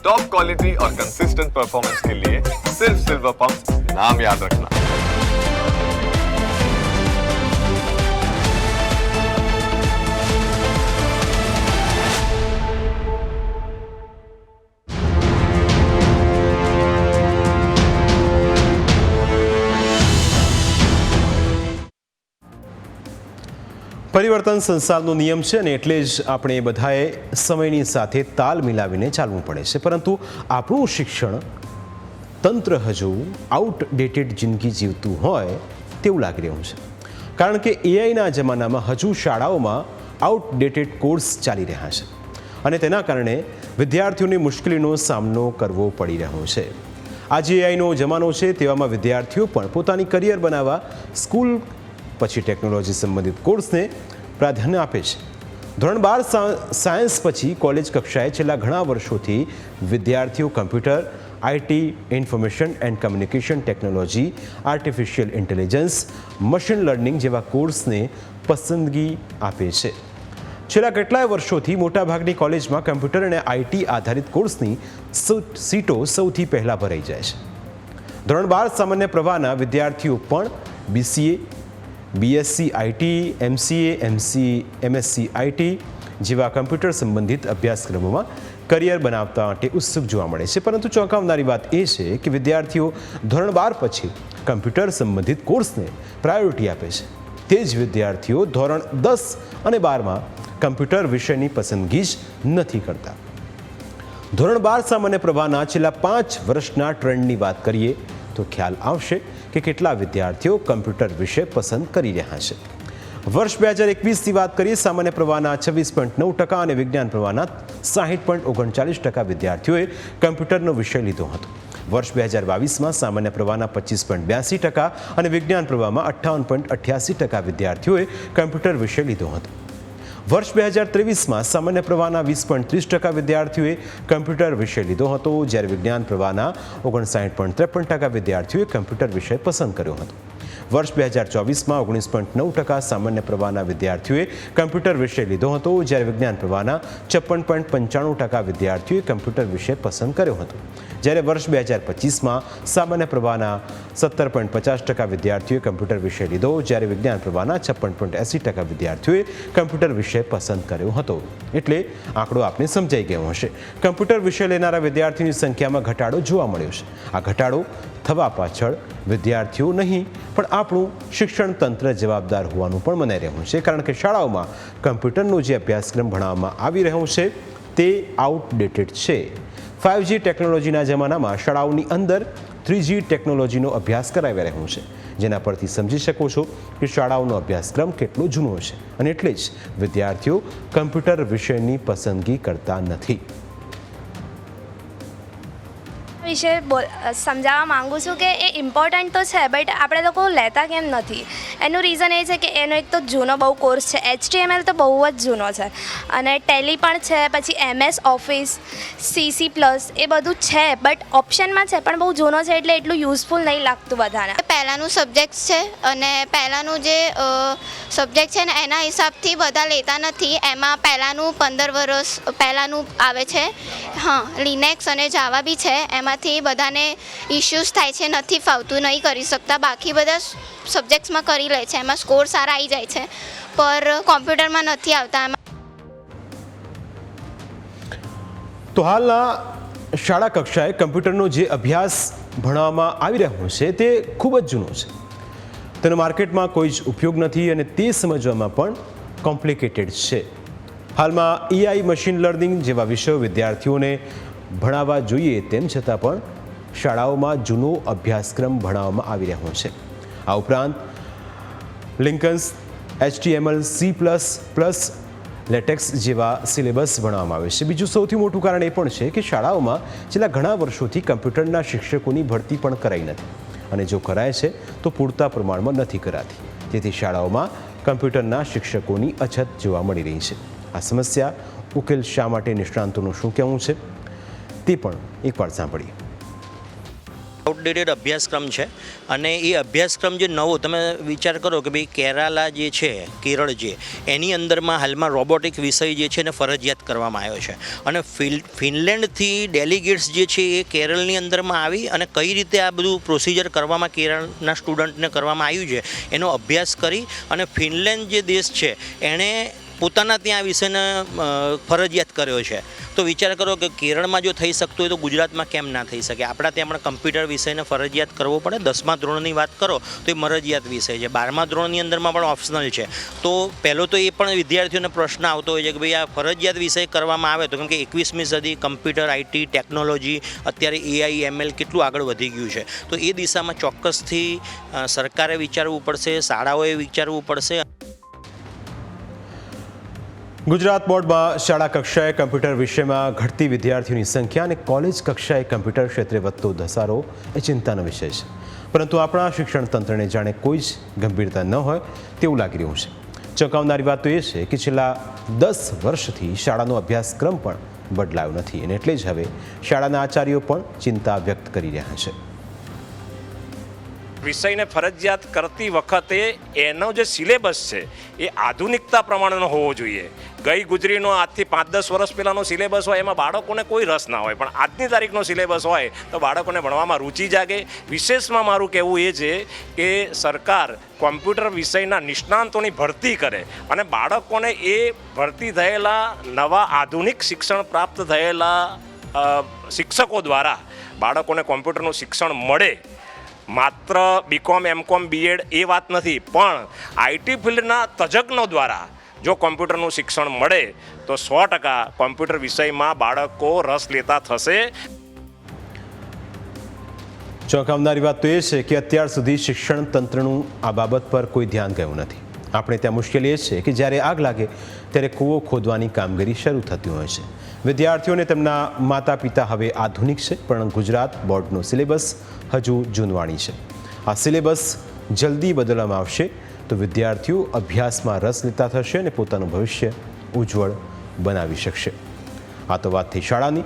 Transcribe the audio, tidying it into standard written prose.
Top quality और consistent performance के लिए सिर्फ सिल्वर पंप नाम याद रखना। પરિવર્તન સંસારનો નિયમ છે અને એટલે જ આપણે બધાએ સમયની સાથે તાલ મિલાવીને ચાલવું પડે છે, પરંતુ આપણું શિક્ષણ તંત્ર હજુ આઉટડેટેડ જિંદગી જીવતું હોય તેવું લાગી રહ્યું છે, કારણ કે એઆઈના જમાનામાં હજુ શાળાઓમાં આઉટડેટેડ કોર્સ ચાલી રહ્યા છે અને તેના કારણે વિદ્યાર્થીઓને મુશ્કેલીનો સામનો કરવો પડી રહ્યો છે. આજે એઆઈનો જમાનો છે, તેવામાં વિદ્યાર્થીઓ પણ પોતાની કરિયર બનાવવા સ્કૂલ પછી ટેકનોલોજી સંબંધિત કોર્સને પ્રાધાન્ય આપે છે. ધોરણ 12 સાયન્સ પછી કોલેજ કક્ષાએ છેલ્લા ઘણા વર્ષોથી વિદ્યાર્થીઓ computer, IT, information and communication technology, artificial intelligence, machine learning જેવા કોર્સને પસંદગી આપે છે. છેલ્લા કેટલાય વર્ષોથી મોટાભાગની કોલેજમાં કમ્પ્યુટર અને આઈટી આધારિત કોર્સની સીટો સૌથી પહેલાં ભરાઈ જાય છે. ધોરણ 12 સામાન્ય પ્રવાહના વિદ્યાર્થીઓ પણ BCA, BSc IT, MCA, MSc IT જેવા કમ્પ્યુટર સંબંધિત અભ્યાસક્રમોમાં કરિયર બનાવવા માટે ઉત્સુક જોવા મળે છે. પરંતુ ચોંકાવનારી વાત એ છે કે વિદ્યાર્થીઓ ધોરણ 12 પછી કમ્પ્યુટર સંબંધિત કોર્સને પ્રાયોરિટી આપે છે. તે જ વિદ્યાર્થીઓ ધોરણ 10 અને 12માં કમ્પ્યુટર વિષયની પસંદગી જ નથી કરતા. ધોરણ 12 સામાન્ય પ્રવાહના છેલ્લા 5 વર્ષના ટ્રેન્ડની વાત કરીએ તો ખ્યાલ આવશે કે કેટલા વિદ્યાર્થીઓ કમ્પ્યુટર વિષય પસંદ કરી રહ્યા છે. વર્ષ 2021ની વાત કરીએ, સામાન્ય પ્રવાહના 26.9% અને વિજ્ઞાન પ્રવાહના 60.39% વિદ્યાર્થીઓએ કમ્પ્યુટરનો વિષય લીધો હતો. વર્ષ 2022માં સામાન્ય પ્રવાહના 25.82% અને વિજ્ઞાન પ્રવાહમાં 58.88% વિદ્યાર્થીઓએ કમ્પ્યુટર વિષય લીધો હતો. વર્ષ 2023માં સામાન્ય પ્રવાહના 20.30% વિદ્યાર્થીઓએ કમ્પ્યુટર વિષય લીધો હતો, જ્યારે વિજ્ઞાન પ્રવાહના 59.53% વિદ્યાર્થીઓએ કમ્પ્યુટર વિષય પસંદ કર્યો હતો. વર્ષ 2024માં 19.9% સામાન્ય પ્રવાહના વિદ્યાર્થીઓએ કમ્પ્યુટર વિષય લીધો હતો, જ્યારે વિજ્ઞાન પ્રવાહના 56.95% વિદ્યાર્થીઓએ કમ્પ્યુટર વિષય પસંદ કર્યો હતો. જ્યારે વર્ષ 2025માં સામાન્ય પ્રવાહના 17.50% વિદ્યાર્થીઓએ કમ્પ્યુટર વિષય લીધો, જ્યારે વિજ્ઞાન પ્રવાહના 56.80% વિદ્યાર્થીઓએ કમ્પ્યુટર વિષય પસંદ કર્યો હતો. એટલે આંકડો આપને સમજાઈ ગયો હશે. કમ્પ્યુટર વિષય લેનારા વિદ્યાર્થીઓની સંખ્યામાં ઘટાડો જોવા મળ્યો છે. આ ઘટાડો થવા પાછળ વિદ્યાર્થીઓ નહીં પણ આપણું શિક્ષણ તંત્ર જવાબદાર હોવાનું પણ મનાઈ રહ્યું છે, કારણ કે શાળાઓમાં કમ્પ્યુટરનો જે અભ્યાસક્રમ ભણાવવામાં આવી રહ્યો છે તે આઉટડેટેડ છે. 5G ટેકનોલોજીના જમાનામાં શાળાઓની અંદર 3G ટેકનોલોજીનો અભ્યાસ કરાવી રહ્યો છે, જેના પરથી સમજી શકો છો કે શાળાઓનો અભ્યાસક્રમ કેટલો જૂનો છે અને એટલે જ વિદ્યાર્થીઓ કમ્પ્યુટર વિષયની પસંદગી કરતા નથી. વિશે સમજાવવા માગું છું કે એ ઇમ્પોર્ટન્ટ તો છે, બટ આપણે લોકો લેતા કેમ નથી. એનું રીઝન એ છે કે એનો એક તો જૂનો બહુ કોર્સ છે. HTML તો બહુ જ જૂનો છે અને ટેલી પણ છે, પછી MS ઓફિસ, CC+, એ બધું છે, બટ ઓપ્શનમાં છે પણ બહુ જૂનો છે એટલે એટલું યુઝફુલ નહીં લાગતું બધાને. પહેલાંનું સબ્જેક્ટ છે અને પહેલાંનું જે સબ્જેક્ટ છે ને એના હિસાબથી બધા લેતા નથી. એમાં પહેલાંનું 15 વર્ષ પહેલાંનું આવે છે. હા, લિનેક્સ અને જાવા બી છે. એમાંથી બધાને ઇશ્યુઝ થાય છે, નથી ફાવતું, નહીં કરી શકતા. બાકી બધા સબ્જેક્ટ્સમાં કરી લે છે, એમાં સ્કોર સારા આવી જાય છે, પર કોમ્પ્યુટરમાં નથી આવતા. તો હાલના શાળા કક્ષાએ કમ્પ્યુટરનો જે અભ્યાસ ભણાવવામાં આવી રહ્યો છે તે ખૂબ જ જૂનો છે. તેનો માર્કેટમાં કોઈ જ ઉપયોગ નથી અને તે સમજવામાં પણ કોમ્પ્લિકેટેડ છે. હાલમાં AI, મશીન લર્નિંગ જેવા વિષયો વિદ્યાર્થીઓને ભણાવવા જોઈએ, તેમ છતાં પણ શાળાઓમાં જૂનો અભ્યાસક્રમ ભણાવવામાં આવી રહ્યો છે. આ ઉપરાંત લિંકન્સ, HTML, C++, લેટેક્સ જેવા સિલેબસ ભણાવવામાં આવે છે. બીજું સૌથી મોટું કારણ એ પણ છે કે શાળાઓમાં છેલ્લા ઘણા વર્ષોથી કમ્પ્યુટરના શિક્ષકોની ભરતી પણ કરાઈ નથી અને જો કરાય છે તો પૂરતા પ્રમાણમાં નથી કરાતી. તેથી શાળાઓમાં કમ્પ્યુટરના શિક્ષકોની અછત જોવા મળી રહી છે. આ સમસ્યા ઉકેલ શા માટે નિષ્ણાંતોનું શું કહેવું છે તે પણ એકવાર સાંભળીએ. આઉટડેટેડ અભ્યાસક્રમ છે અને એ અભ્યાસક્રમ જે નવો તમે વિચાર કરો કે ભાઈ કેરાલા જે છે કેરળ જે એની અંદરમાં હાલમાં રોબોટિક વિષય જે છે એને ફરજિયાત કરવામાં આવ્યો છે અને ફિનલેન્ડથી ડેલિગેટ્સ જે છે એ કેરળની અંદરમાં આવી અને કઈ રીતે આ બધું પ્રોસિજર કરવામાં કેરળના સ્ટુડન્ટને કરવામાં આવ્યું છે એનો અભ્યાસ કરી અને ફિનલેન્ડ જે દેશ છે એણે પોતાના ત્યાં આ વિષયને ફરજિયાત કર્યો છે. તો વિચાર કરો કે કેરળમાં જો થઈ શકતું હોય તો ગુજરાતમાં કેમ ના થઈ શકે. આપણા ત્યાં પણ કમ્પ્યુટર વિષયને ફરજિયાત કરવો પડે. 10મા ધોરણની વાત કરો તો એ મરજિયાત વિષય છે. 12મા ધોરણની અંદરમાં પણ ઓપ્શનલ છે. તો પહેલો તો એ પણ વિદ્યાર્થીઓને પ્રશ્ન આવતો હોય છે કે ભાઈ આ ફરજિયાત વિષય કરવામાં આવે તો કેમ કે 21મી સદી કમ્પ્યુટર આઈટી ટેકનોલોજી અત્યારે એઆઈ એમએલ કેટલું આગળ વધી ગયું છે. તો એ દિશામાં ચોક્કસથી સરકારે વિચારવું પડશે, શાળાઓએ વિચારવું પડશે. ગુજરાત બોર્ડમાં શાળા કક્ષાએ કમ્પ્યુટર વિષયમાં ઘટતી વિદ્યાર્થીઓની સંખ્યા અને કોલેજ કક્ષાએ કમ્પ્યુટર ક્ષેત્રે વધતો ધસારો એ ચિંતાનો વિષય છે. પરંતુ આપણા શિક્ષણ તંત્રને જાણે કોઈ જ ગંભીરતા ન હોય તેવું લાગી રહ્યું છે. ચોંકાવનારી વાત તો એ છે કે છેલ્લા 10 વર્ષથી શાળાનો અભ્યાસક્રમ પણ બદલાયો નથી અને એટલે જ હવે શાળાના આચાર્યો પણ ચિંતા વ્યક્ત કરી રહ્યા છે. વિષયને ફરજિયાત કરતી વખતે એનો જે સિલેબસ છે એ આધુનિકતા પ્રમાણેનો હોવો જોઈએ. ગઈ ગુજરીનો આજથી 5-10 વર્ષ પહેલાંનો સિલેબસ હોય એમાં બાળકોને કોઈ રસ ના હોય, પણ આજની તારીખનો સિલેબસ હોય તો બાળકોને ભણવામાં રુચિ જાગે. વિશેષમાં મારું કહેવું એ છે કે સરકાર કોમ્પ્યુટર વિષયના નિષ્ણાંતોની ભરતી કરે અને બાળકોને એ ભરતી થયેલા નવા આધુનિક શિક્ષણ પ્રાપ્ત થયેલા શિક્ષકો દ્વારા બાળકોને કોમ્પ્યુટરનું શિક્ષણ મળે. માત્ર બીકોમ એમકોમ બીએડ એ વાત નથી, પણ આઈટી ફિલ્ડના તજજ્ઞો દ્વારા જો કોમ્પ્યુટરનું શિક્ષણ મળે તો 100% કોમ્પ્યુટર વિષયમાં બાળકો રસ લેતા થશે. ચોંકાવનારી વાત તો એ છે કે અત્યાર સુધી શિક્ષણ તંત્રનું આ બાબત પર કોઈ ધ્યાન ગયું નથી. આપણે ત્યાં મુશ્કેલી એ છે કે જ્યારે આગ લાગે ત્યારે કૂવો ખોદવાની કામગીરી શરૂ થતી હોય છે. વિદ્યાર્થીઓને તેમના માતા પિતા હવે આધુનિક છે, પણ ગુજરાત બોર્ડનો સિલેબસ હજુ જૂનવાણી છે. આ સિલેબસ જલ્દી બદલવામાં આવશે તો વિદ્યાર્થીઓ અભ્યાસમાં રસ લેતા થશે અને પોતાનું ભવિષ્ય ઉજ્જવળ બનાવી શકશે. આ તો વાત થઈ શાળાની.